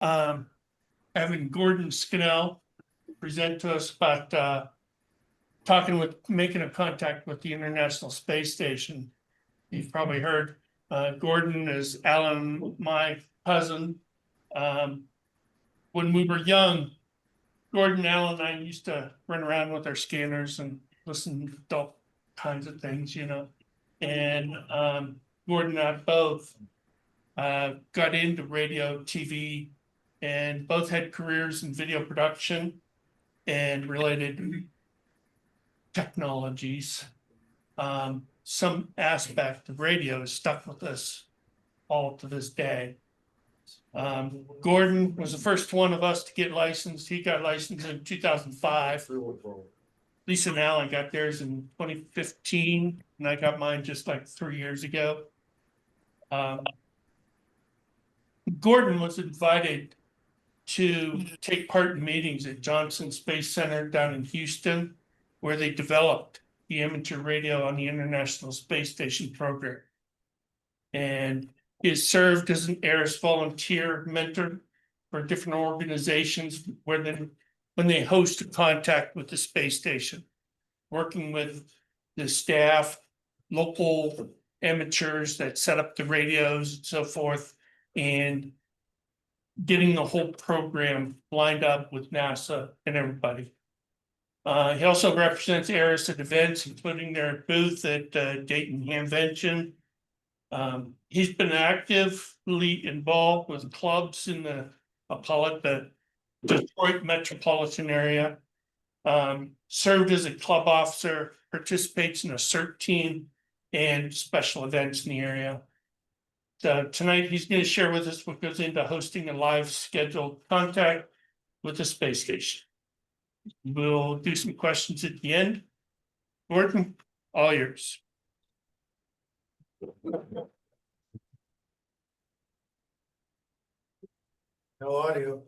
having Gordon Scannell present to us about making a contact with the International Space Station. You've probably heard Gordon is Alan, my cousin. When we were young, Gordon, Alan, and I used to run around with our scanners and listen to all kinds of things, you know. And Gordon and I both got into radio, TV, and both had careers in video production and related technologies. Some aspect of radio is stuck with us all to this day. Gordon was the first one of us to get licensed. He got licensed in 2005. Lisa and Alan got theirs in 2015, and I got mine just like 3 years ago. Gordon was invited to take part in meetings at Johnson Space Center down in Houston, where they developed the amateur radio on the International Space Station program. And he has served as an ARISS volunteer mentor for different organizations when they host a contact with the space station, working with the staff, local amateurs that set up the radios and so forth, and getting the whole program lined up with NASA and everybody. He also represents ARISS at events, including their booth at Dayton Hamvention. He's been actively involved with clubs in the Detroit metropolitan area. Served as a club officer, participates in a CERT team and special events in the area. So tonight he's going to share with us what goes into hosting a live scheduled contact with the space station. We'll do some questions at the end. Gordon, all yours. No audio.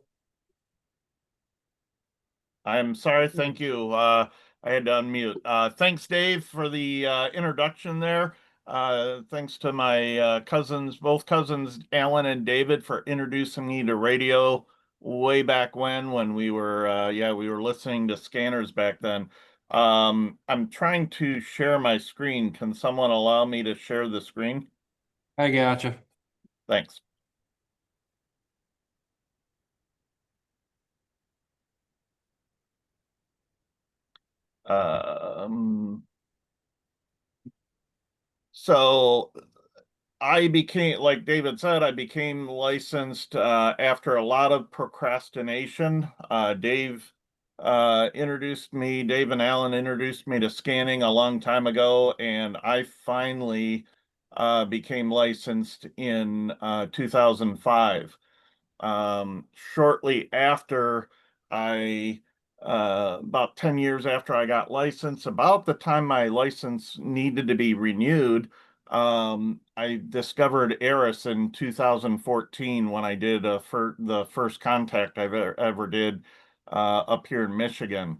I'm sorry, thank you. I had to unmute. Thanks, Dave, for the introduction there. Thanks to my cousins, both cousins, Alan and David, for introducing me to radio way back when we were, we were listening to scanners back then. I'm trying to share my screen. Can someone allow me to share the screen? I gotcha. Thanks. So I became, like David said, I became licensed after a lot of procrastination. Dave Dave and Alan introduced me to scanning a long time ago, and I finally became licensed in 2005. Shortly after about 10 years after I got licensed, about the time my license needed to be renewed, I discovered ARISS in 2014 when I did the first contact I've ever did up here in Michigan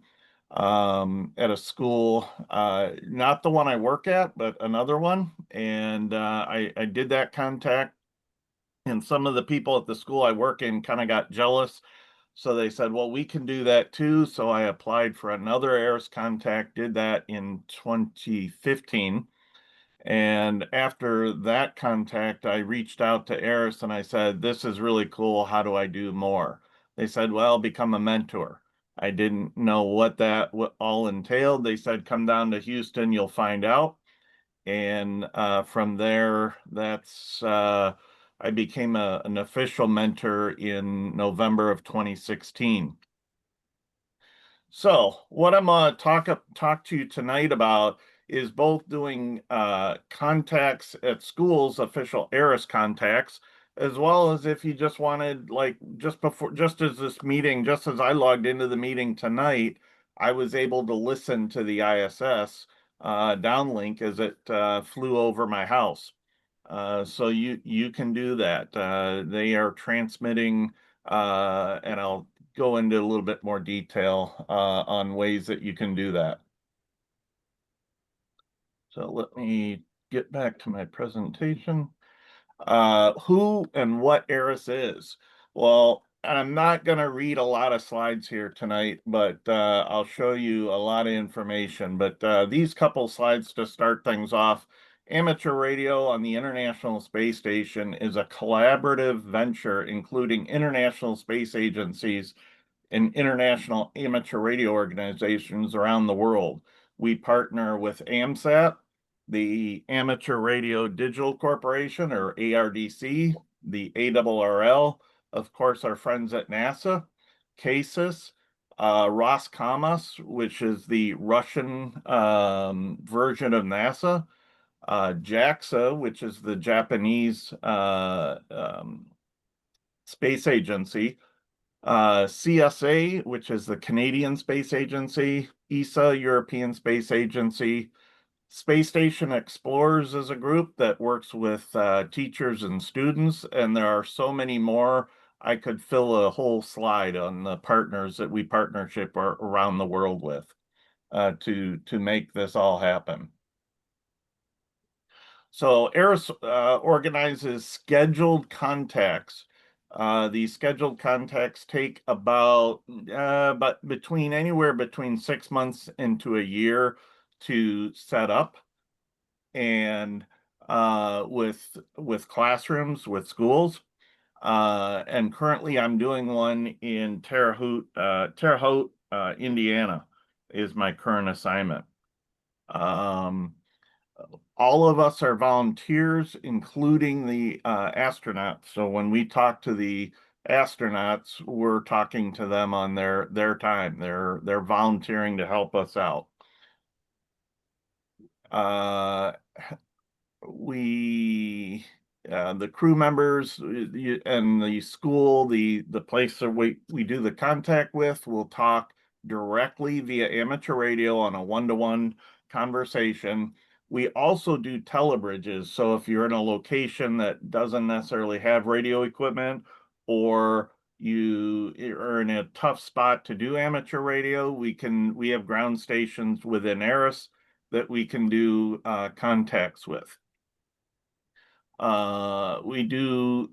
at a school, not the one I work at, but another one. And I did that contact, and some of the people at the school I work in kind of got jealous. So they said, well, we can do that too. So I applied for another ARISS contact, did that in 2015. And after that contact, I reached out to ARISS and I said, this is really cool. How do I do more? They said, well, become a mentor. I didn't know what that all entailed. They said, come down to Houston, you'll find out. And from there, I became an official mentor in November of 2016. So what I'm going to talk to you tonight about is both doing contacts at schools, official ARISS contacts, as well as if you just wanted, like just as I logged into the meeting tonight, I was able to listen to the ISS downlink as it flew over my house. So you can do that. They are transmitting, and I'll go into a little bit more detail on ways that you can do that. So let me get back to my presentation. Who and what ARISS is? Well, I'm not going to read a lot of slides here tonight, but I'll show you a lot of information. But these couple slides to start things off. Amateur radio on the International Space Station is a collaborative venture including international space agencies and international amateur radio organizations around the world. We partner with AMSAT, the Amateur Radio Digital Corporation, or ARDC, the ARRL, of course, our friends at NASA, KSIS, Roscosmos, which is the Russian version of NASA, JAXA, which is the Japanese space agency, CSA, which is the Canadian Space Agency, ESA, European Space Agency. Space Station Explorers is a group that works with teachers and students, and there are so many more. I could fill a whole slide on the partners that we partnership around the world with to make this all happen. So ARISS organizes scheduled contacts. These scheduled contacts take about anywhere between 6 months into a year to set up, and with classrooms, with schools. And currently I'm doing one in Terre Haute, Indiana is my current assignment. All of us are volunteers, including the astronauts. So when we talk to the astronauts, we're talking to them on their time. They're volunteering to help us out. The crew members and the school, the place that we do the contact with, will talk directly via amateur radio on a one-to-one conversation. We also do telebridges. So if you're in a location that doesn't necessarily have radio equipment, or you are in a tough spot to do amateur radio, we have ground stations within ARISS that we can do contacts with. We do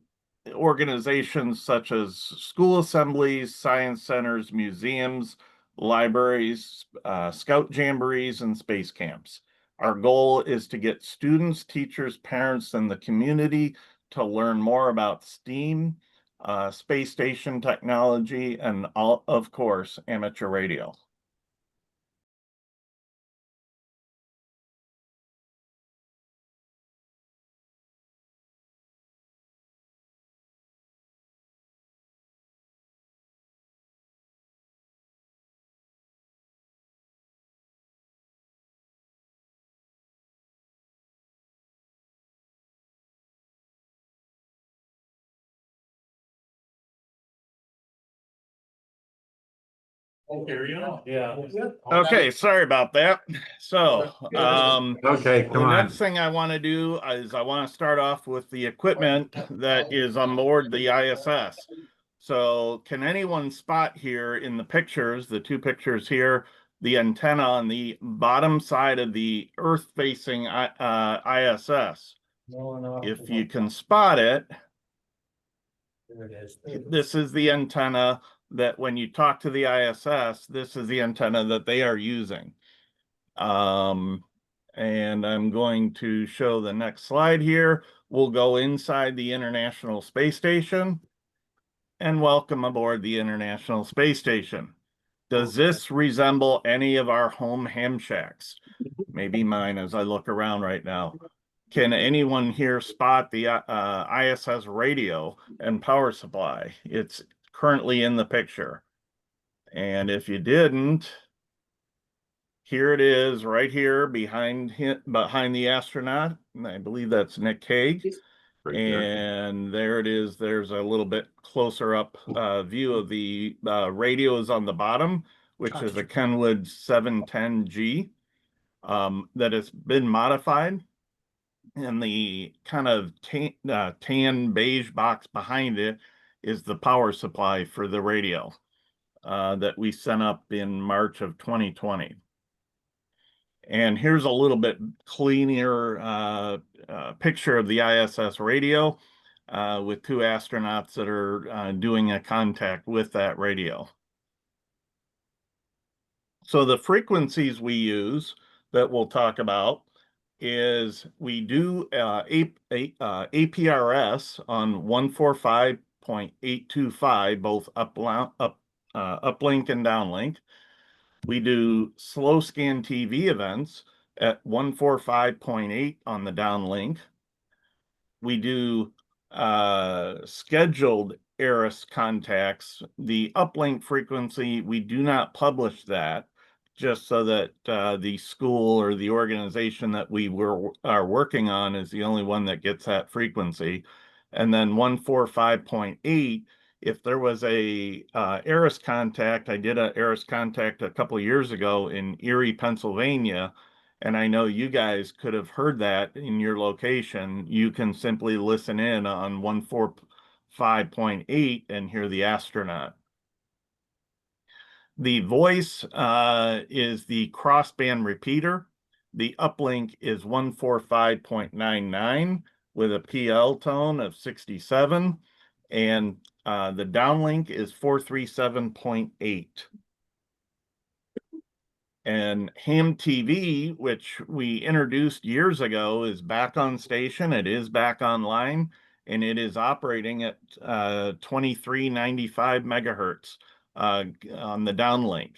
organizations such as school assemblies, science centers, museums, libraries, scout jamborees, and space camps. Our goal is to get students, teachers, parents, and the community to learn more about STEAM, space station technology, and of course, amateur radio. Yeah. Okay, sorry about that. So, Okay, the come on. next thing I want to do is I want to start off with the equipment that is on board the ISS. So can anyone spot here in the pictures, the two pictures here, the antenna on the bottom side of the Earth-facing ISS? If you can spot it, There it is. this is the antenna that when you talk to the ISS, this is the antenna that they are using. And I'm going to show the next slide here. We'll go inside the International Space Station and welcome aboard the International Space Station. Does this resemble any of our home ham shacks? Maybe mine as I look around right now. Can anyone here spot the ISS radio and power supply? It's currently in the picture. And if you didn't, here it is right here behind the astronaut. And I believe that's Nick Hague. And there it is. There's a little bit closer up view of the radios on the bottom, which is a Kenwood 710G that has been modified. And the kind of tan beige box behind it is the power supply for the radio that we sent up in March of 2020. And here's a little bit cleaner picture of the ISS radio. with two astronauts that are doing a contact with that radio. So the frequencies we use that we'll talk about is we do APRS on 145.825, both uplink and downlink. We do slow scan TV events at 145.8 on the downlink. We do scheduled ARISS contacts. The uplink frequency, we do not publish that, just so that the school or the organization that we are working on is the only one that gets that frequency. And then 145.8, if there was a ARISS contact, I did a ARISS contact a couple years ago in Erie, Pennsylvania, and I know you guys could have heard that in your location. You can simply listen in on 145.8 and hear the astronaut. The voice is the crossband repeater. The uplink is 145.99 with a PL tone of 67. And the downlink is 437.8. And Ham TV, which we introduced years ago, is back on station. It is back online, and it is operating at 2395 megahertz on the downlink.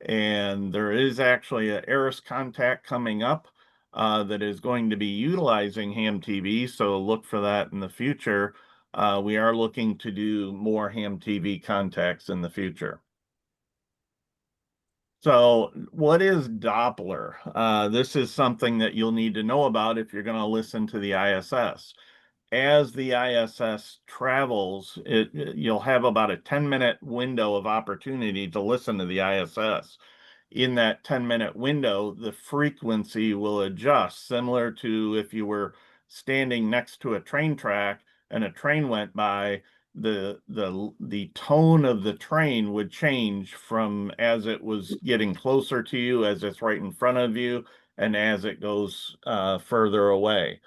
And there is actually an ARISS contact coming up that is going to be utilizing Ham TV, so look for that in the future. We are looking to do more Ham TV contacts in the future. So what is Doppler? This is something that you'll need to know about if you're going to listen to the ISS. As the ISS travels, you'll have about a 10-minute window of opportunity to listen to the ISS. In that 10-minute window, the frequency will adjust, similar to if you were standing next to a train track and a train went by. The tone of the train would change from as it was getting closer to you, as it's right in front of you, and as it goes further away.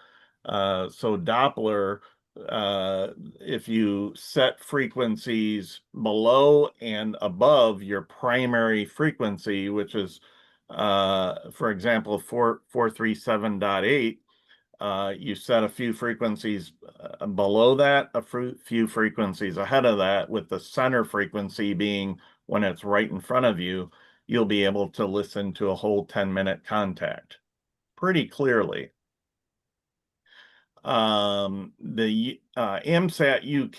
So Doppler, if you set frequencies below and above your primary frequency, which is, for example, 437.8, you set a few frequencies below that, a few frequencies ahead of that, with the center frequency being when it's right in front of you, you'll be able to listen to a whole 10-minute contact pretty clearly. The AMSAT UK,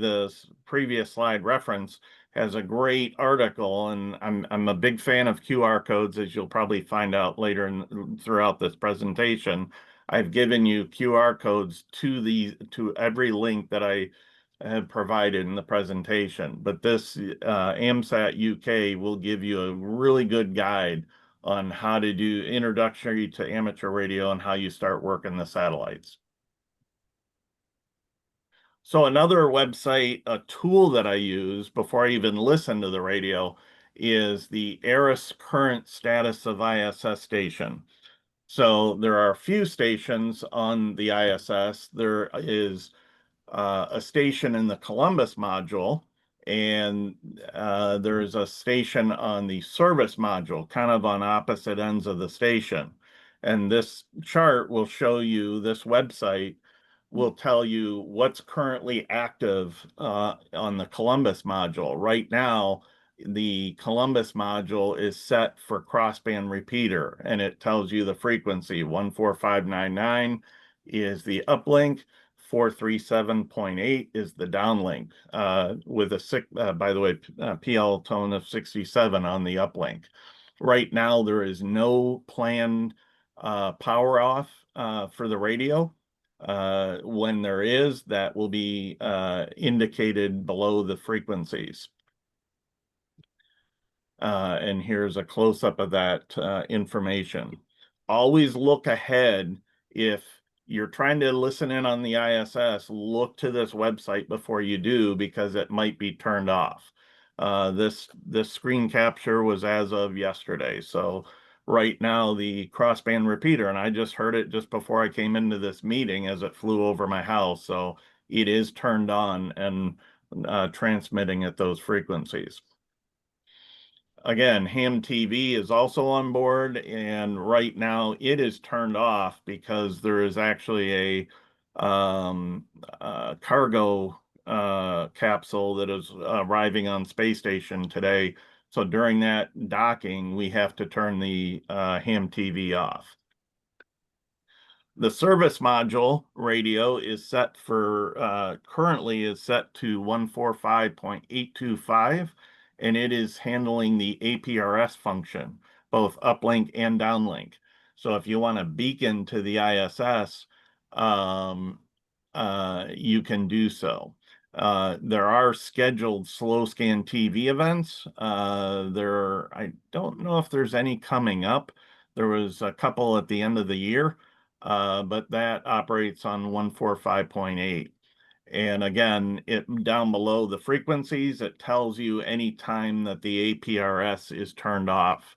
the previous slide reference, has a great article, and I'm a big fan of QR codes, as you'll probably find out later throughout this presentation. I've given you QR codes to every link that I have provided in the presentation, but this AMSAT UK will give you a really good guide on how to do introductory to amateur radio and how you start working the satellites. So another website, a tool that I use before I even listen to the radio, is the ARISS current status of ISS station. So there are a few stations on the ISS. There is a station in the Columbus module, and there's a station on the service module, kind of on opposite ends of the station. And this chart will show you, this website will tell you what's currently active on the Columbus module. Right now, the Columbus module is set for crossband repeater, and it tells you the frequency. 14599 is the uplink, 437.8 is the downlink, with a by the way, PL tone of 67 on the uplink. Right now, there is no planned power off for the radio. When there is, that will be indicated below the frequencies. And here's a close-up of that information. Always look ahead. If you're trying to listen in on the ISS, look to this website before you do, because it might be turned off. This screen capture was as of yesterday. So right now, the crossband repeater, and I just heard it just before I came into this meeting as it flew over my house. So it is turned on and transmitting at those frequencies. Again, ham TV is also on board, and right now it is turned off because there is actually a cargo capsule that is arriving on space station today. So during that docking, we have to turn the ham TV off. The service module radio is set for currently is set to 145.825, and it is handling the APRS function, both uplink and downlink. So if you want to beacon to the ISS, you can do so. There are scheduled slow scan TV events. I don't know if there's any coming up. There was a couple at the end of the year. But that operates on 145.8. And again, down below the frequencies, it tells you any time that the APRS is turned off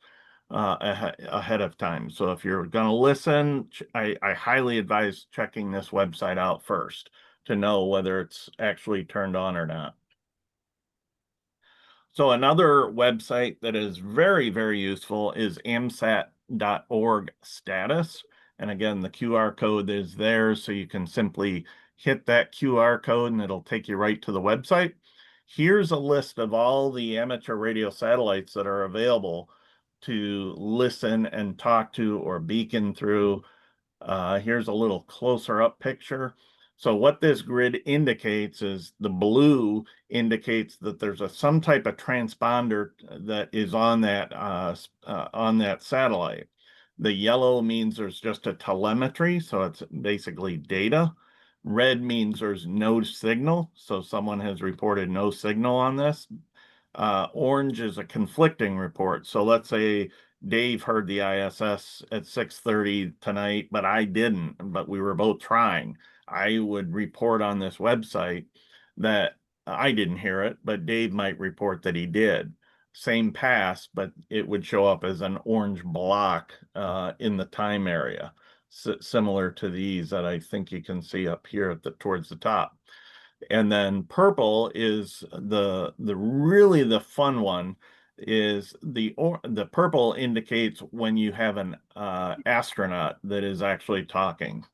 ahead of time. So if you're going to listen, I highly advise checking this website out first to know whether it's actually turned on or not. So another website that is very, very useful is amsat.org status. And again, the QR code is there, so you can simply hit that QR code and it'll take you right to the website. Here's a list of all the amateur radio satellites that are available to listen and talk to or beacon through. Here's a little closer up picture. So what this grid indicates is the blue indicates that there's some type of transponder that is on that satellite. The yellow means there's just a telemetry, so it's basically data. Red means there's no signal, so someone has reported no signal on this. Orange is a conflicting report. So let's say Dave heard the ISS at 6:30 tonight, but I didn't, but we were both trying. I would report on this website that I didn't hear it, but Dave might report that he did. Same pass, but it would show up as an orange block in the time area, similar to these that I think you can see up here towards the top. And then purple is the really the fun one is the purple indicates when you have an astronaut that is actually talking.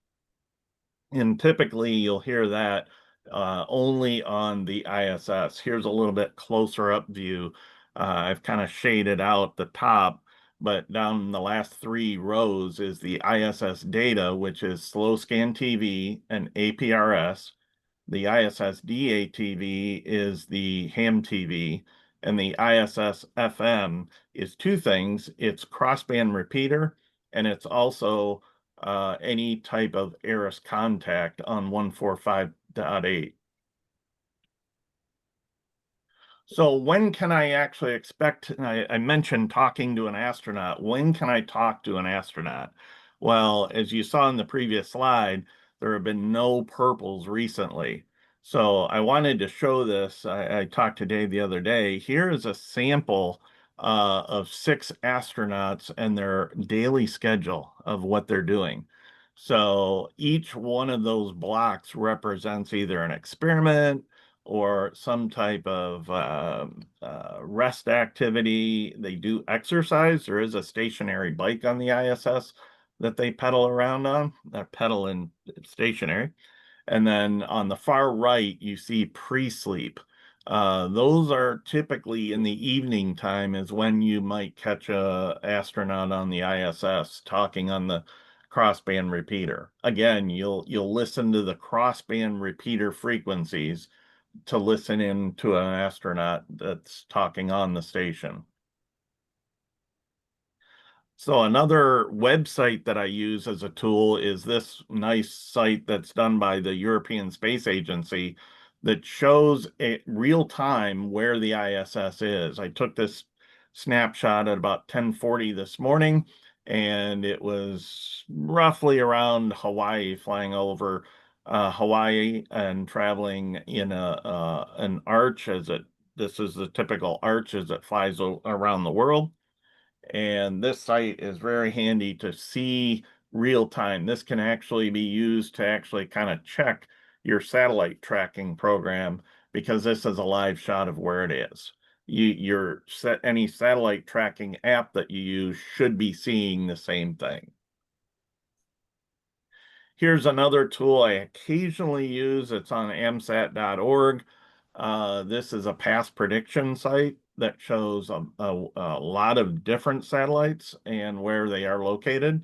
And typically you'll hear that only on the ISS. Here's a little bit closer up view. I've kind of shaded out the top, but down the last 3 rows is the ISS data, which is slow scan TV and APRS. The ISS DATV is the ham TV, and the ISS FM is 2 things. It's crossband repeater, and it's also any type of ARISS contact on 145.8. So when can I actually expect, I mentioned talking to an astronaut. When can I talk to an astronaut? Well, as you saw in the previous slide, there have been no purples recently. So I wanted to show this. I talked to Dave the other day. Here is a sample of 6 astronauts and their daily schedule of what they're doing. So each one of those blocks represents either an experiment or some type of rest activity. They do exercise. There is a stationary bike on the ISS that they pedal around on, pedal and stationary. And then on the far right, you see pre-sleep. Those are typically in the evening time is when you might catch a astronaut on the ISS talking on the crossband repeater. Again, you'll listen to the crossband repeater frequencies to listen in to an astronaut that's talking on the station. So another website that I use as a tool is this nice site that's done by the European Space Agency that shows real time where the ISS is. I took this snapshot at about 10:40 this morning, and it was roughly around Hawaii, flying over Hawaii and traveling in an arch this is the typical arch as it flies around the world. And this site is very handy to see real time. This can actually be used to actually kind of check your satellite tracking program, because this is a live shot of where it is. Any satellite tracking app that you use should be seeing the same thing. Here's another tool I occasionally use. It's on amsat.org. This is a past prediction site that shows a lot of different satellites and where they are located.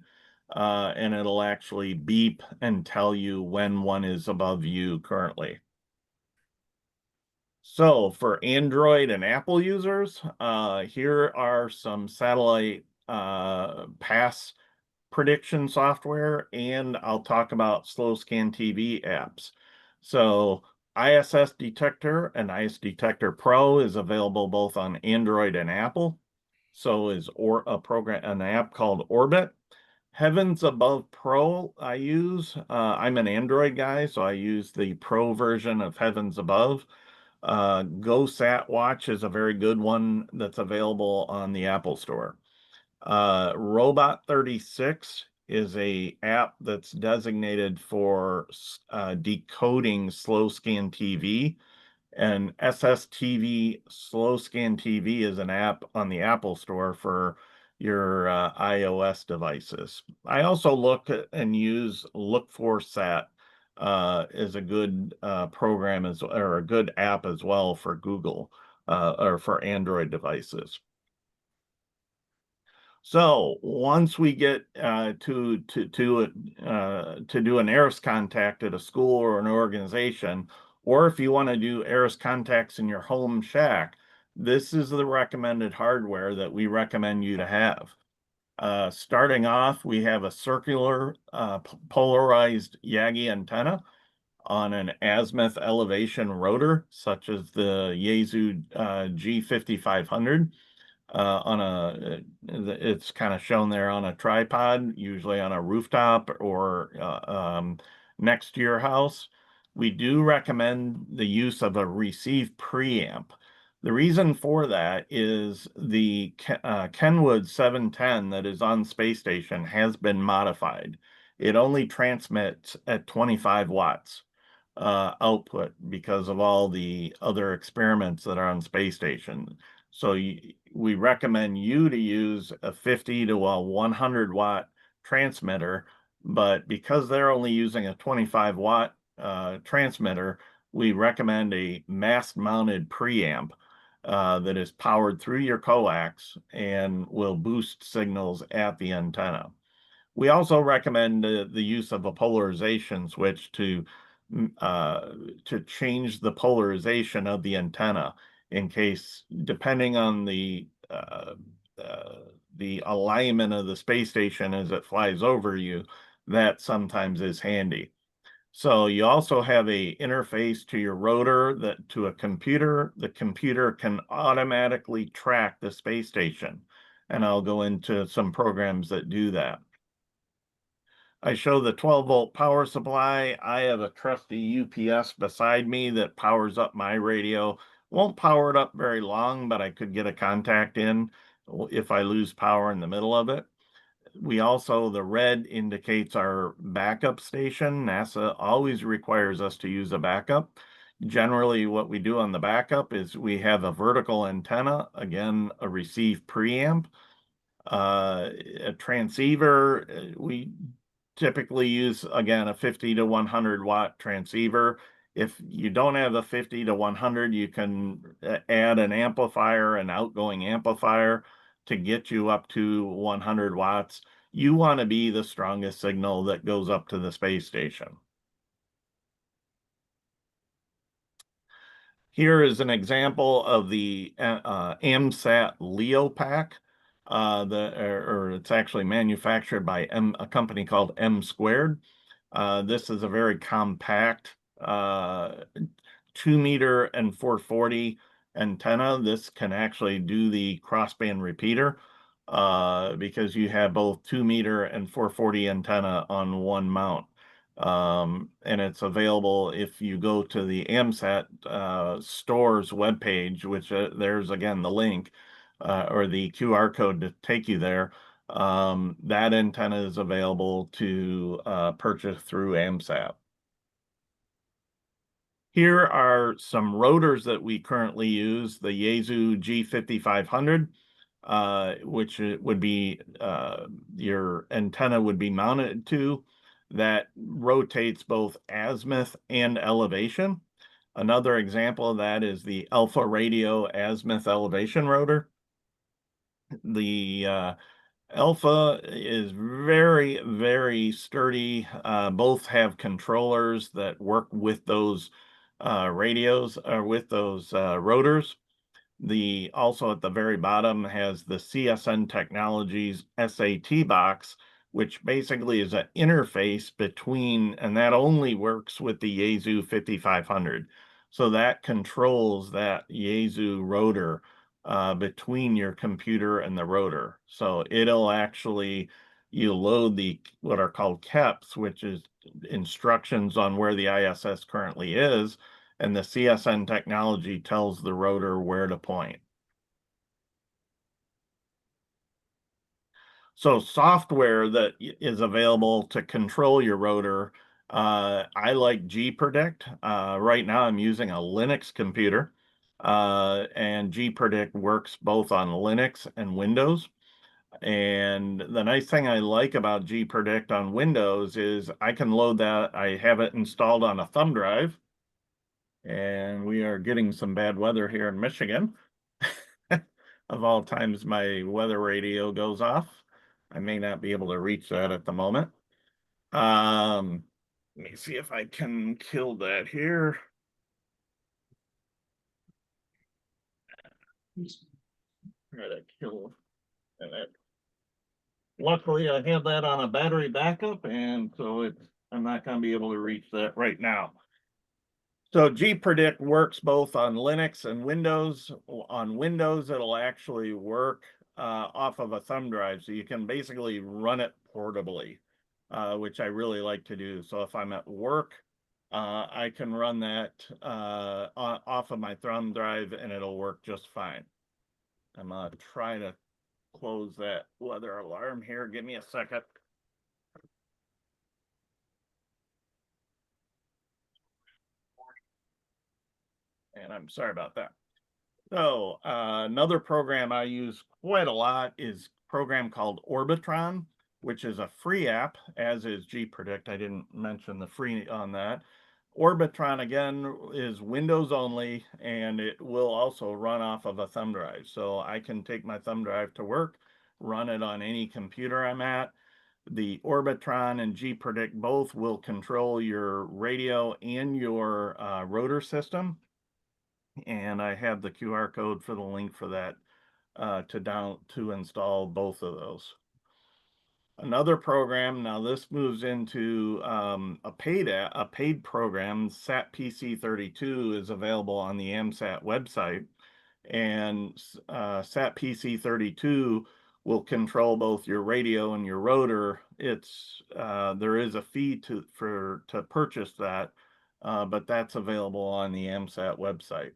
And it'll actually beep and tell you when one is above you currently. So for Android and Apple users, here are some satellite pass prediction software, and I'll talk about slow scan TV apps. So ISS Detector and ISS Detector Pro is available both on Android and Apple. So is an app called Orbit. Heavens Above Pro I use. I'm an Android guy, so I use the Pro version of Heavens Above. GoSat Watch is a very good one that's available on the Apple Store. Robot 36 is a app that's designated for decoding slow scan TV, and SSTV Slow Scan TV is an app on the Apple Store for your iOS devices. I also look at and use Look4Sat is a good program or a good app as well for Google or for Android devices. So once we get to do an ARISS contact at a school or an organization, or if you want to do ARISS contacts in your home shack, this is the recommended hardware that we recommend you to have. Starting off, we have a circular polarized Yagi antenna on an azimuth elevation rotor, such as the Yaesu G5500. It's kind of shown there on a tripod, usually on a rooftop or next to your house. We do recommend the use of a receive preamp. The reason for that is the Kenwood 710 that is on space station has been modified. It only transmits at 25 watts output because of all the other experiments that are on space station. So we recommend you to use a 50 to a 100 watt transmitter, but because they're only using a 25 watt transmitter, we recommend a mast mounted preamp that is powered through your coax and will boost signals at the antenna. We also recommend the use of a polarization switch to change the polarization of the antenna in case, depending on the alignment of the space station as it flies over you, that sometimes is handy. So you also have a interface to your rotor to a computer. The computer can automatically track the space station, and I'll go into some programs that do that. I show the 12-volt power supply. I have a trusty UPS beside me that powers up my radio. Won't power it up very long, but I could get a contact in if I lose power in the middle of it. The red indicates our backup station. NASA always requires us to use a backup. Generally, what we do on the backup is we have a vertical antenna, again, a receive preamp, a transceiver. We typically use, again, a 50 to 100 watt transceiver. If you don't have a 50 to 100, you can add an amplifier, an outgoing amplifier to get you up to 100 watts. You want to be the strongest signal that goes up to the space station. Here is an example of the AMSAT Leo Pack. It's actually manufactured by a company called M Squared. This is a very compact 2-meter and 440 antenna. This can actually do the crossband repeater because you have both 2-meter and 440 antenna on one mount. And it's available if you go to the AMSAT stores webpage, which there's again the link or the QR code to take you there. That antenna is available to purchase through AMSAT. Here are some rotors that we currently use, the Yaesu G5500, which it would be your antenna would be mounted to, that rotates both azimuth and elevation. Another example of that is the Alpha Radio azimuth elevation rotor. The Alpha is very, very sturdy. Both have controllers that work with those radios or with those rotors. The also at the very bottom has the CSN Technologies SAT box, which basically is an interface between, and that only works with the Yaesu 5500. So that controls that Yaesu rotor between your computer and the rotor. So it'll actually, you load the what are called KEPs, which is instructions on where the ISS currently is, and the CSN technology tells the rotor where to point. So software that is available to control your rotor, I like gpredict. Right now I'm using a Linux computer, and gpredict works both on Linux and Windows. And the nice thing I like about gpredict on Windows is I can load that. I have it installed on a thumb drive. And we are getting some bad weather here in Michigan. Of all times, my weather radio goes off. I may not be able to reach that at the moment. Let me see if I can kill that here. Try to kill that. Luckily, I have that on a battery backup, and so I'm not going to be able to reach that right now. So gpredict works both on Linux and Windows. On Windows, it'll actually work off of a thumb drive. So you can basically run it portably, which I really like to do. So if I'm at work, I can run that off of my thumb drive and it'll work just fine. I'm going to try to close that weather alarm here. Give me a second. And I'm sorry about that. So another program I use quite a lot is a program called Orbitron, which is a free app, as is gpredict. I didn't mention the free on that. Orbitron, again, is Windows only, and it will also run off of a thumb drive. So I can take my thumb drive to work, run it on any computer I'm at. The Orbitron and gpredict both will control your radio and your rotor system. And I have the QR code for the link for that to install both of those. Another program, now this moves into a paid program. SAT PC32 is available on the AMSAT website, and SAT PC32 will control both your radio and your rotor. There is a fee to purchase that, but that's available on the AMSAT website.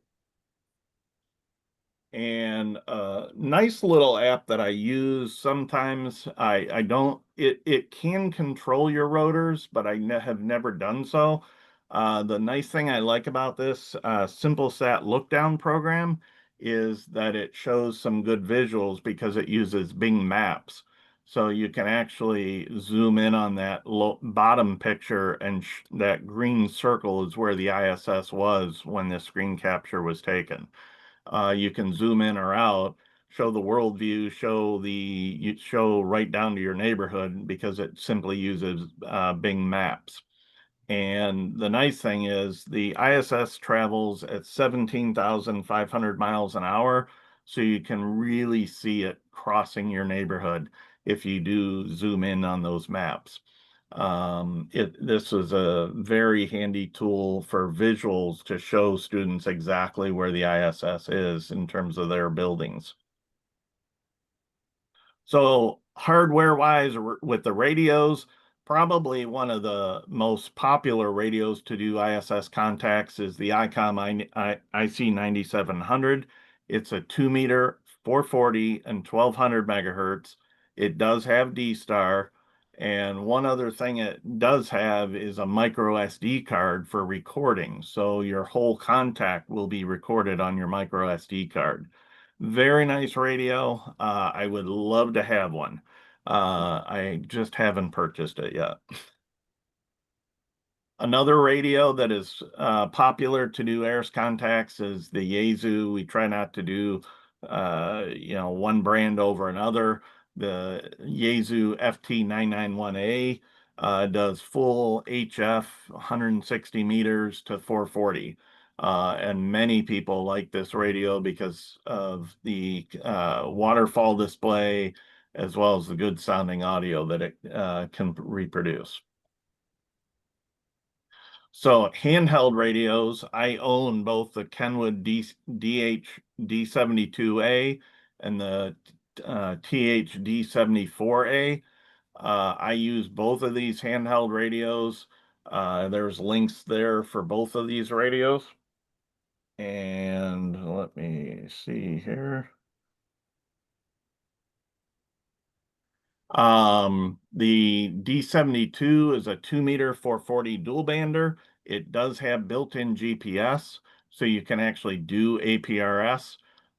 And a nice little app that I use sometimes. I don't, it can control your rotors, but I have never done so. The nice thing I like about this SimpleSat lookdown program is that it shows some good visuals because it uses Bing Maps. So you can actually zoom in on that bottom picture, and that green circle is where the ISS was when the screen capture was taken. You can zoom in or out, show the world view, show right down to your neighborhood because it simply uses Bing Maps. And the nice thing is the ISS travels at 17,500 miles an hour, so you can really see it crossing your neighborhood if you do zoom in on those maps. This is a very handy tool for visuals to show students exactly where the ISS is in terms of their buildings. So hardware wise with the radios, probably one of the most popular radios to do ISS contacts is the ICOM IC9700. It's a 2-meter, 440 and 1200 megahertz. It does have D-Star. And one other thing it does have is a micro SD card for recording. So your whole contact will be recorded on your micro SD card. Very nice radio. I would love to have one. I just haven't purchased it yet. Another radio that is popular to do ARISS contacts is the Yaesu. We try not to do one brand over another. The Yaesu FT991A does full HF 160 meters to 440. And many people like this radio because of the waterfall display as well as the good sounding audio that it can reproduce. So handheld radios, I own both the Kenwood D72A and the THD74A. I use both of these handheld radios. There's links there for both of these radios. And let me see here. The D72 is a 2-meter 440 dual bander. It does have built-in GPS, so you can actually do APRS.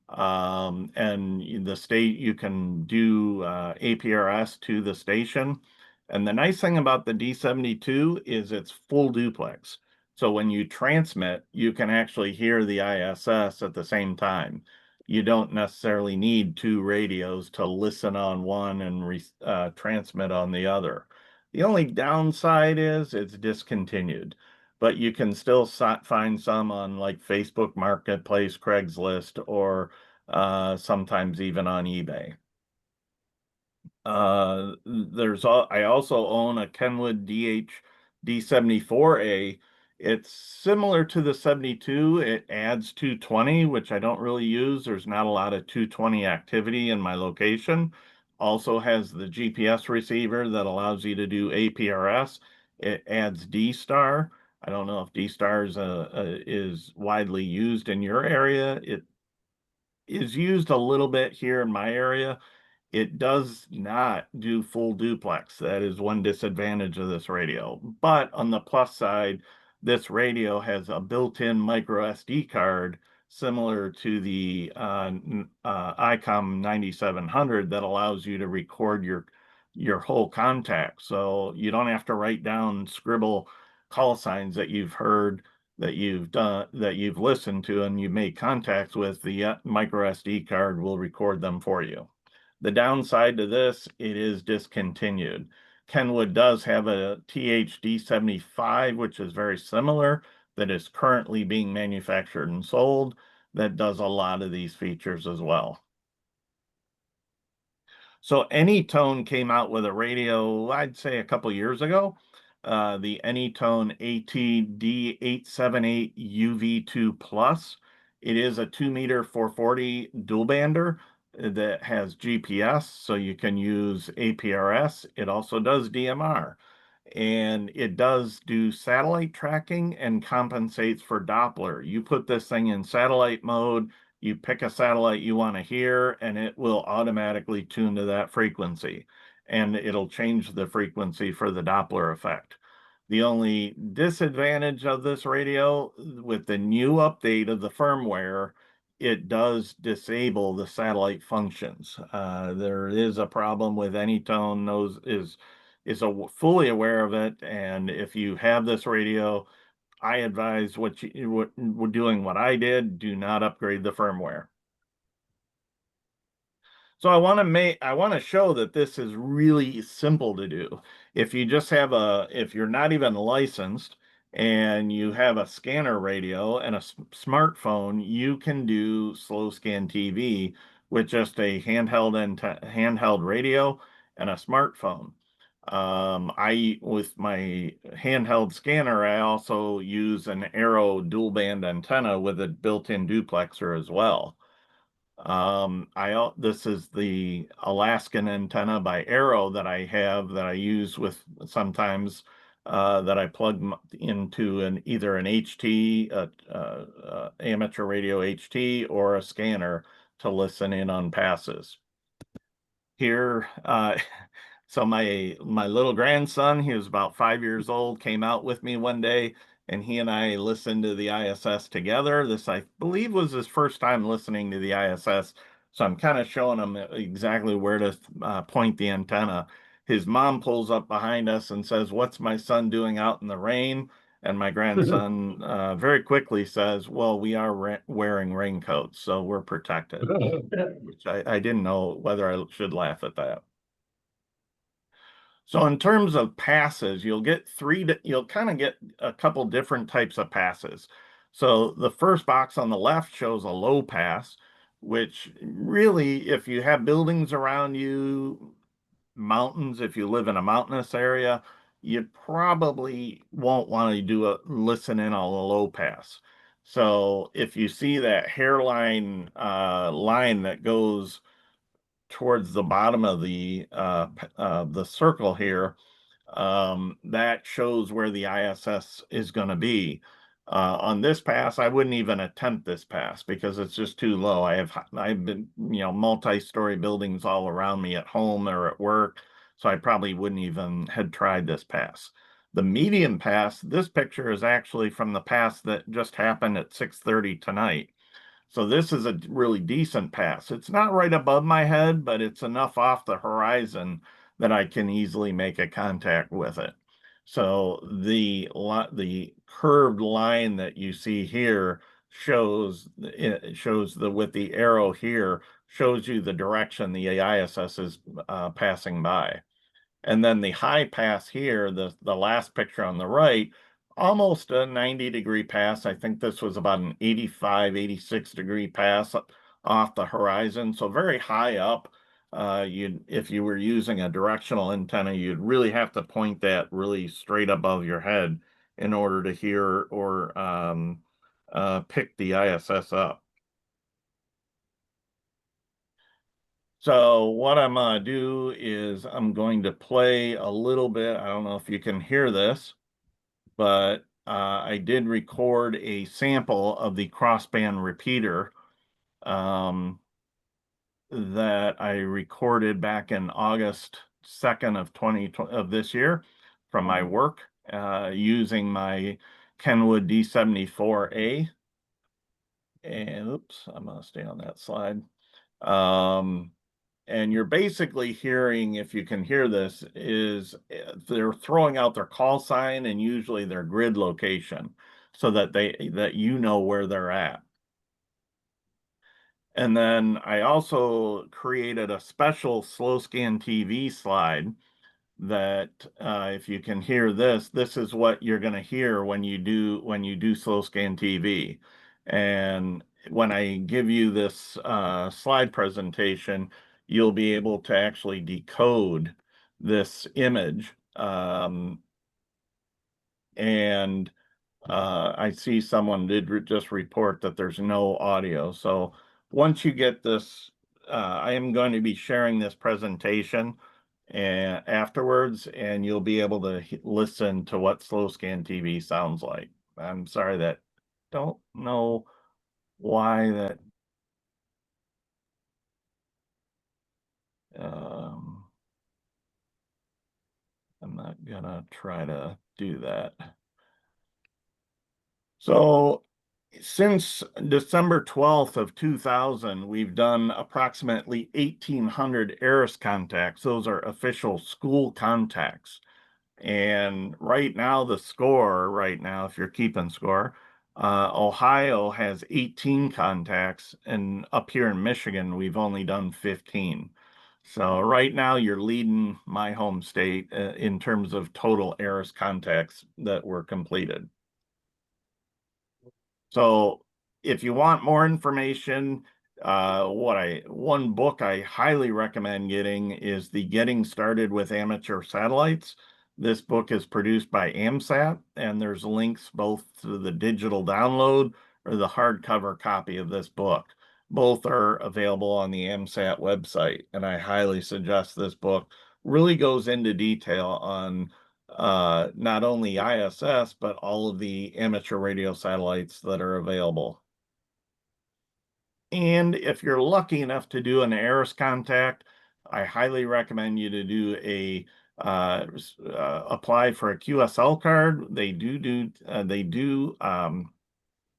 And the state you can do APRS to the station. And the nice thing about the D72 is it's full duplex. So when you transmit, you can actually hear the ISS at the same time. You don't necessarily need two radios to listen on one and transmit on the other. The only downside is it's discontinued, but you can still find some on like Facebook Marketplace, Craigslist, or sometimes even on eBay. I also own a Kenwood D74A. It's similar to the 72. It adds 220, which I don't really use. There's not a lot of 220 activity in my location. Also has the GPS receiver that allows you to do APRS. It adds D-Star. I don't know if D-Star is widely used in your area. It is used a little bit here in my area. It does not do full duplex. That is one disadvantage of this radio. But on the plus side, this radio has a built-in micro SD card similar to the ICOM 9700 that allows you to record your whole contact. So you don't have to write down, scribble call signs that you've heard, that you've done, that you've listened to, and you've made contacts with. The micro SD card will record them for you. The downside to this, it is discontinued. Kenwood does have a THD75, which is very similar, that is currently being manufactured and sold, that does a lot of these features as well. So Anytone came out with a radio, I'd say a couple years ago, the Anytone ATD878 UV2 Plus. It is a 2-meter 440 dual bander that has GPS, so you can use APRS. It also does DMR, and it does do satellite tracking and compensates for Doppler. You put this thing in satellite mode, you pick a satellite you want to hear, and it will automatically tune to that frequency, and it'll change the frequency for the Doppler effect. The only disadvantage of this radio, with the new update of the firmware, it does disable the satellite functions. There is a problem with Anytone is fully aware of it, and if you have this radio, I advise doing what I did, do not upgrade the firmware. So I want to show that this is really simple to do. If you're not even licensed and you have a scanner radio and a smartphone, you can do slow scan TV with just a handheld radio and a smartphone. With my handheld scanner, I also use an Arrow dual band antenna with a built-in duplexer as well. This is the Alaskan antenna by Arrow that I use with sometimes that I plug into either an HT, amateur radio HT, or a scanner to listen in on passes. Here, So my little grandson, he was about 5 years old, came out with me one day, and he and I listened to the ISS together. This, I believe, was his first time listening to the ISS. So I'm kind of showing him exactly where to point the antenna. His mom pulls up behind us and says, "What's my son doing out in the rain?" And my grandson very quickly says, "Well, we are wearing raincoats, so we're protected," which I didn't know whether I should laugh at that. So in terms of passes, you'll kind of get a couple different types of passes. So the first box on the left shows a low pass, which really, if you have buildings around you, mountains, if you live in a mountainous area, you probably won't want to do a listen in on a low pass. So if you see that hairline line that goes towards the bottom of the circle here, that shows where the ISS is going to be. On this pass, I wouldn't even attempt this pass because it's just too low. I've been, multi-story buildings all around me at home or at work, so I probably wouldn't even had tried this pass. The medium pass, this picture is actually from the pass that just happened at 6:30 tonight. So this is a really decent pass. It's not right above my head, but it's enough off the horizon that I can easily make a contact with it. So the curved line that you see here shows the with the arrow here shows you the direction the ISS is passing by. And then the high pass here, the last picture on the right, almost a 90-degree pass. I think this was about an 85, 86-degree pass off the horizon. So very high up. If you were using a directional antenna, you'd really have to point that really straight above your head in order to hear or pick the ISS up. So what I'm gonna do is I'm going to play a little bit. I don't know if you can hear this, but I did record a sample of the crossband repeater that I recorded back in August 2nd of this year from my work using my Kenwood D74A. And oops, I'm gonna stay on that slide. And you're basically hearing, if you can hear this, is they're throwing out their call sign and usually their grid location so that you know where they're at. And then I also created a special slow scan TV slide that if you can hear this, this is what you're going to hear when you do slow scan TV. And when I give you this slide presentation, you'll be able to actually decode this image. And I see someone did just report that there's no audio. So once you get this, I am going to be sharing this presentation and afterwards, and you'll be able to listen to what slow scan TV sounds like. I'm sorry that don't know why that um, I'm not gonna try to do that. So since December 12th of 2000, we've done approximately 1,800 ARISS contacts. Those are official school contacts. And right now, the score, right now, if you're keeping score, Ohio has 18 contacts, and up here in Michigan, we've only done 15. So right now, you're leading my home state in terms of total ARISS contacts that were completed. So if you want more information, one book I highly recommend getting is the Getting Started with Amateur Satellites. This book is produced by AMSAT, and there's links both to the digital download or the hardcover copy of this book. Both are available on the AMSAT website, and I highly suggest this book. Really goes into detail on not only ISS, but all of the amateur radio satellites that are available. And if you're lucky enough to do an ARISS contact, I highly recommend you to do a apply for a QSL card. They do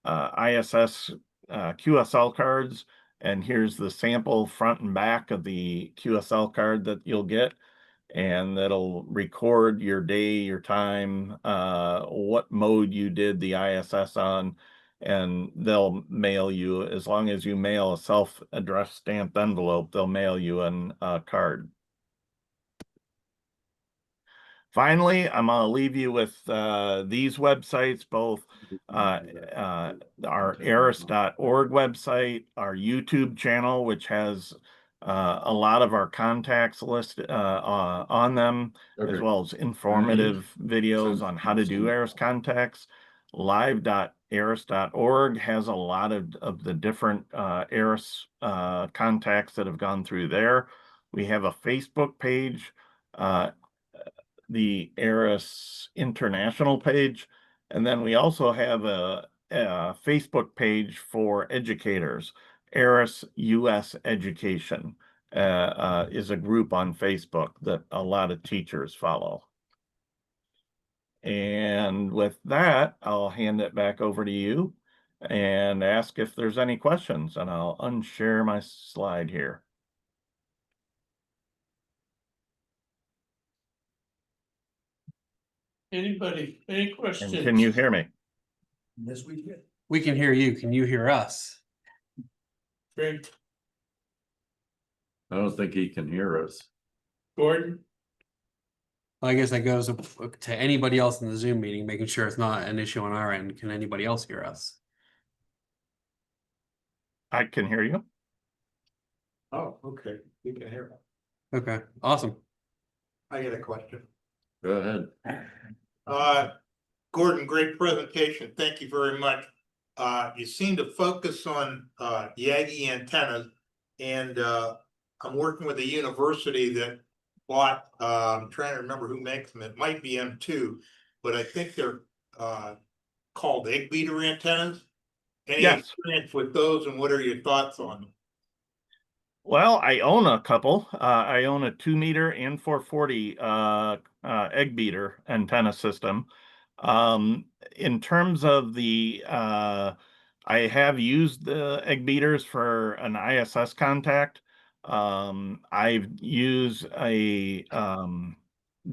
ISS QSL cards, and here's the sample front and back of the QSL card that you'll get, and that'll record your day, your time, what mode you did the ISS on, and they'll mail you, as long as you mail a self-addressed stamped envelope, they'll mail you a card. Finally, I'm going to leave you with these websites, both our ARISS.org website, our YouTube channel, which has a lot of our contacts listed on them, as well as informative videos on how to do ARISS contacts. Live.ARISS.org has a lot of the different ARISS contacts that have gone through there. We have a Facebook page, the ARISS international page, and then we also have a Facebook page for educators. ARISS US Education is a group on Facebook that a lot of teachers follow. And with that, I'll hand it back over to you and ask if there's any questions, and I'll unshare my slide here. Anybody, any And questions? can you hear me? Yes, we did. We can hear you. Can you hear us? Great. I don't think he can hear us. Gordon? Well, I guess that goes to anybody else in the Zoom meeting, making sure it's not an issue on our end. Can anybody else hear us? I can hear you. Oh, okay, we can hear. Okay, awesome. I got a question. Go ahead. Gordon, great presentation. Thank you very much. You seem to focus on Yagi antennas, and I'm working with a university that bought, I'm trying to remember who makes them. It might be M2, but I think they're called egg beater antennas. Any Yes. experience with those, and what are your thoughts on them? Well, I own a couple. I own a 2-meter and 440 egg beater antenna system. In terms of the, I have used the egg beaters for an ISS contact. I've used a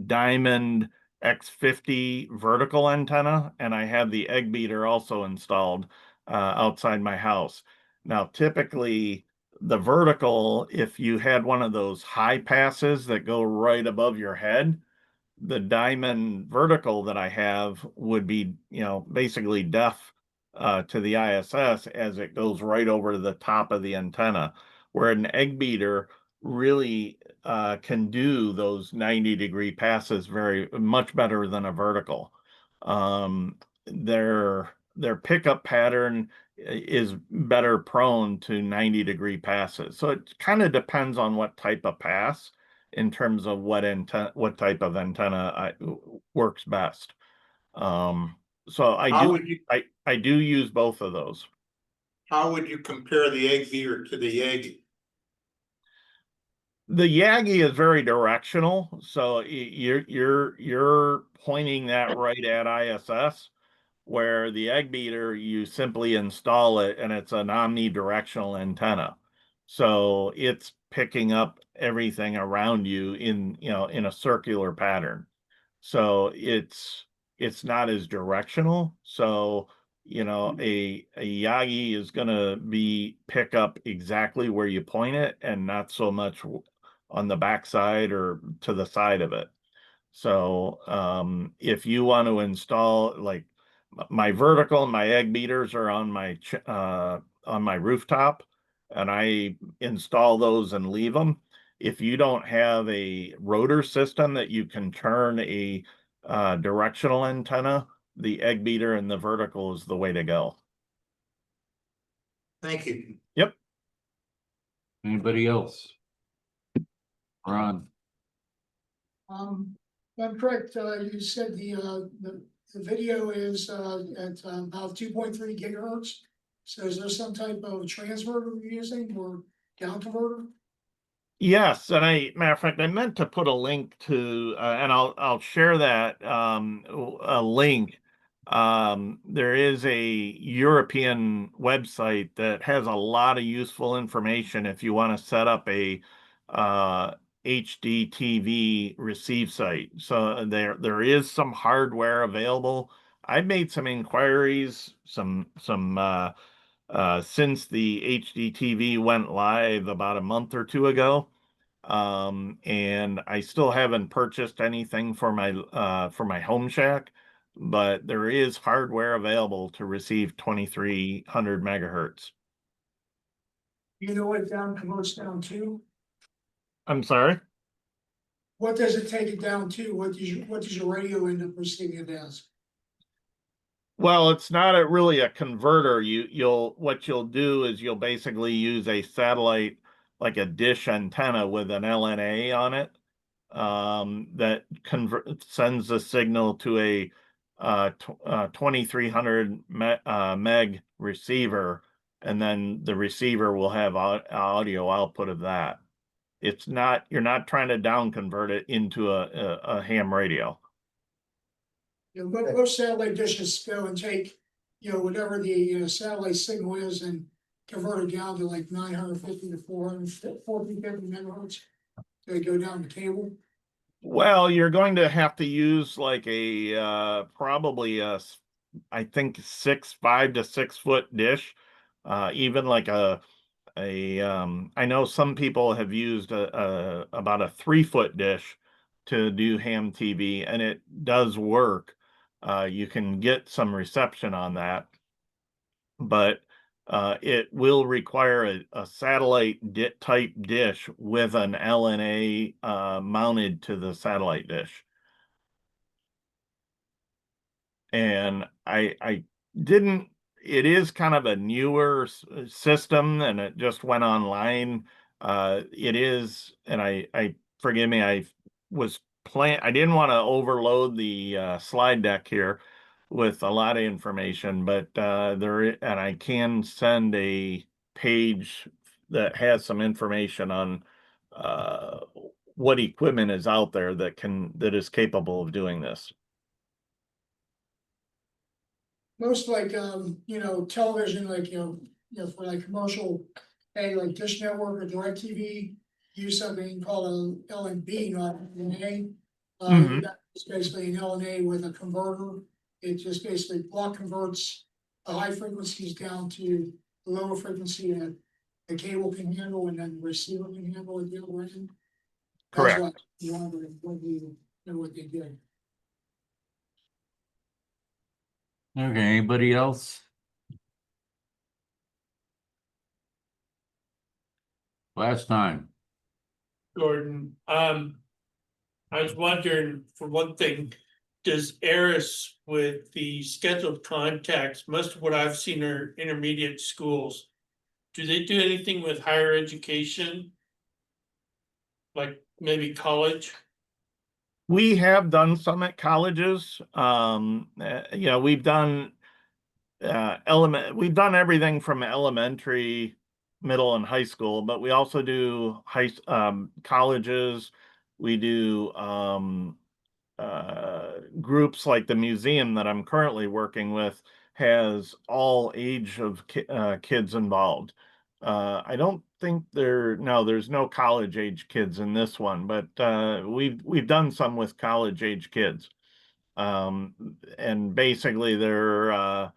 Diamond X50 vertical antenna, and I have the egg beater also installed outside my house. Now, typically, the vertical, if you had one of those high passes that go right above your head, the Diamond vertical that I have would be, basically deaf to the ISS, as it goes right over the top of the antenna, where an egg beater really can do those 90-degree passes very much better than a vertical. Their pickup pattern is better prone to 90-degree passes. So it kind of depends on what type of pass in terms of what type of antenna works best. So I do use both of those. How would you compare the egg beater to the Yagi? The Yagi is very directional, so you're pointing that right at ISS, where the egg beater, you simply install it and it's an omnidirectional antenna. So it's picking up everything around you in a circular pattern. So it's not as directional. So a Yagi is gonna pick up exactly where you point it, and not so much on the backside or to the side of it. So if you want to install, like, my vertical and my egg beaters are on my rooftop, and I install those and leave them. If you don't have a rotor system that you can turn a directional antenna, the egg beater and the vertical is the way to go. Thank you. Yep. Anybody else? Ron? I'm correct, you said the video is at about 2.3 gigahertz. So is there some type of transverter you're using or down converter? Yes, and matter of fact, I meant to put a link to, and I'll share that, a link. There is a European website that has a lot of useful information if you want to set up a, HDTV receive site. So there is some hardware available. I've made some inquiries, since the HDTV went live about a month or two ago. And I still haven't purchased anything for my home shack, but there is hardware available to receive 2300 megahertz. You know what converts down to? I'm sorry? What does it take it down to? What does your radio end up receiving it as? Well, it's not really a converter. What you'll do is you'll basically use a satellite, like a dish antenna with an LNA on it, that sends the signal to a 2300 meg receiver, and then the receiver will have audio output of that. You're not trying to down convert it into a ham radio. You know, most satellite dishes go and take, whatever the satellite signal is and convert it down to like 950 to 450 megahertz. They go down the cable. Well, you're going to have to use like a probably I think 5 to 6 foot dish, even like I know some people have used about a 3 foot dish to do ham TV, and it does work. You can get some reception on that, but it will require a satellite type dish with an LNA mounted to the satellite dish. And I didn't, it is kind of a newer system, and it just went online. It is, and I forgive me, I didn't want to overload the slide deck here with a lot of information, but and I can send a page that has some information on what equipment is out there that is capable of doing this. Most like, television, like, for like commercial, hey, like Dish Network or DirecTV, use something called a LNB, not an A. Mhm. It's basically an LNA with a converter. It just basically block converts the high frequencies down to the lower frequency that the cable can handle and then the receiver can handle at the other end. That's Correct. what you wonder what they did. Okay, anybody else? Last time. Gordon, I was wondering, for one thing, does ARISS with the scheduled contacts, most of what I've seen are intermediate schools. Do they do anything with higher education? Like maybe college? We have done some at colleges. We've done we've done everything from elementary, middle, and high school, but we also do colleges. We do groups like the museum that I'm currently working with has all age of kids involved. I don't think there's no college age kids in this one, but we've done some with college age kids. And basically they're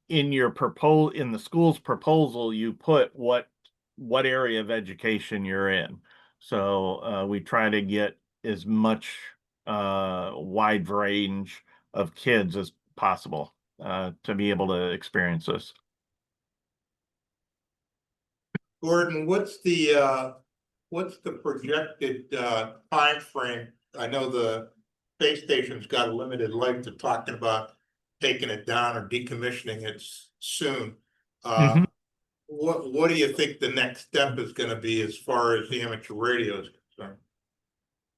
in the school's proposal, you put what area of education you're in. So we try to get as much wide range of kids as possible to be able to experience this. Gordon, what's the projected time frame? I know the space station's got a limited life to talking about taking it down or decommissioning it soon. Mhm. What do you think the next step is gonna be as far as the amateur radio is concerned?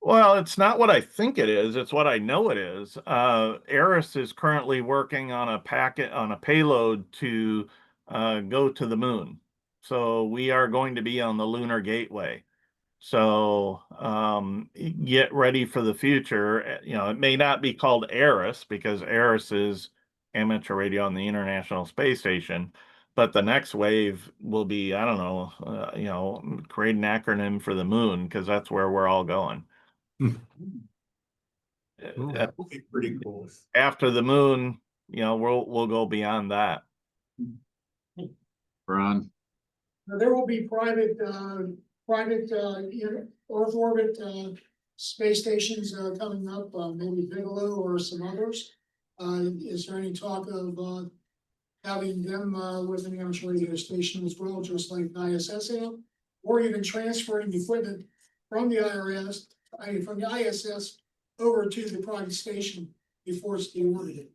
Well, it's not what I think it is, it's what I know it is. ARISS is currently working on a payload to go to the moon. So we are going to be on the Lunar Gateway. So get ready for the future. You know, it may not be called ARISS because ARISS is amateur radio on the International Space Station, but the next wave will be, I don't know, you know, create an acronym for the moon because that's where we're all going. Cool. Uh, Would be pretty cool. After the moon, you know, we'll go beyond that. Ron? Now, there will be private, Earth orbit, space stations, coming up, maybe Bigelow or some others. Is there any talk of, having them, with an amateur radio station as well, just like ISS have? Or even transferring equipment from the from the ISS over to the private station before it's deorbited?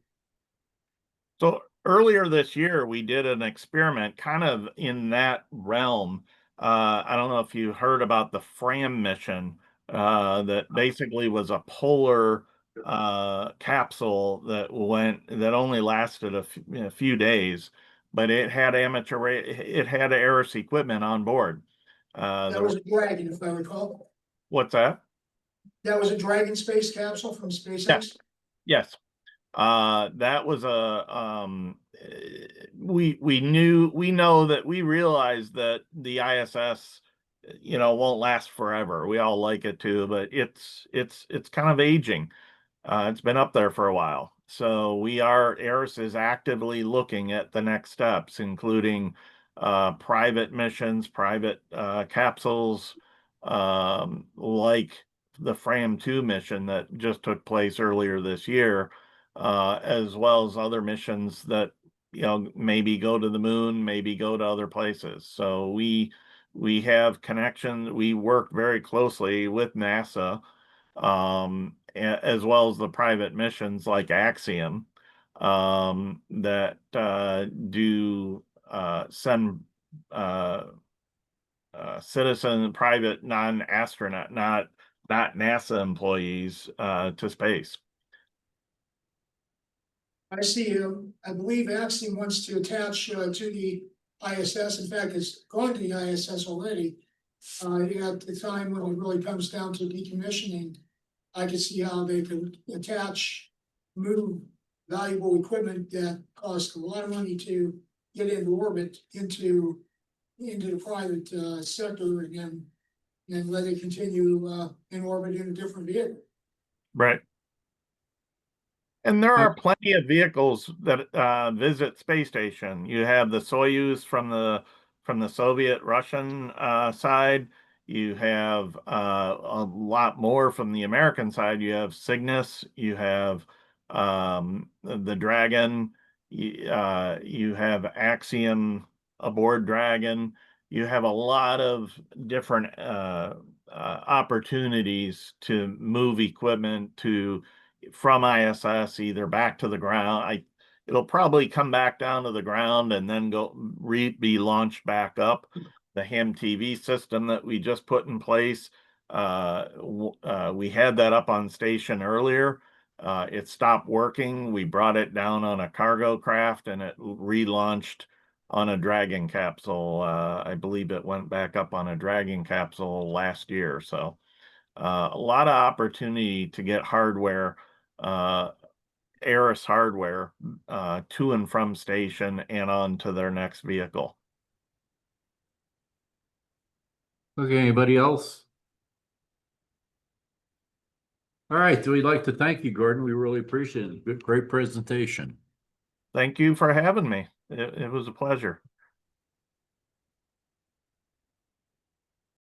So earlier this year, we did an experiment kind of in that realm. I don't know if you heard about the FRAM mission, that basically was a polar capsule that only lasted a few days, but it had it had ARISS equipment on board. That was a Dragon, if I recall. What's that? That was a Dragon space capsule from SpaceX. Yes. That was we know that we realized that the ISS, you know, won't last forever. We all like it too, but it's kind of aging. It's been up there for a while. So ARISS is actively looking at the next steps, including private missions, private capsules, like the FRAM-2 mission that just took place earlier this year, as well as other missions that, you know, maybe go to the moon, maybe go to other places. So we have connections. We work very closely with NASA, as well as the private missions like Axiom, that do send citizen, private, non-astronaut, not NASA employees to space. I see, I believe Axiom wants to attach, to the ISS. In fact, it's gone to the ISS already. At the time when it really comes down to decommissioning, I could see how they could move valuable equipment that cost a lot of money to get into orbit into the private, sector, and let it continue, in orbit in a different vehicle. Right. And there are plenty of vehicles that visit space station. You have the Soyuz from the Soviet Russian side. You have a lot more from the American side. You have Cygnus. You have the Dragon. You have Axiom aboard Dragon. You have a lot of different opportunities to move equipment from ISS either back to the ground. It'll probably come back down to the ground and then be launched back up. The ham TV system that we just put in place, we had that up on station earlier. It stopped working. We brought it down on a cargo craft and it relaunched on a Dragon capsule. I believe it went back up on a Dragon capsule last year. So a lot of opportunity to get hardware, ARISS hardware, to and from station and on to their next vehicle. Okay, anybody else? All right, we'd like to thank you, Gordon. We really appreciate it. Great presentation. Thank you for having me. It was a pleasure.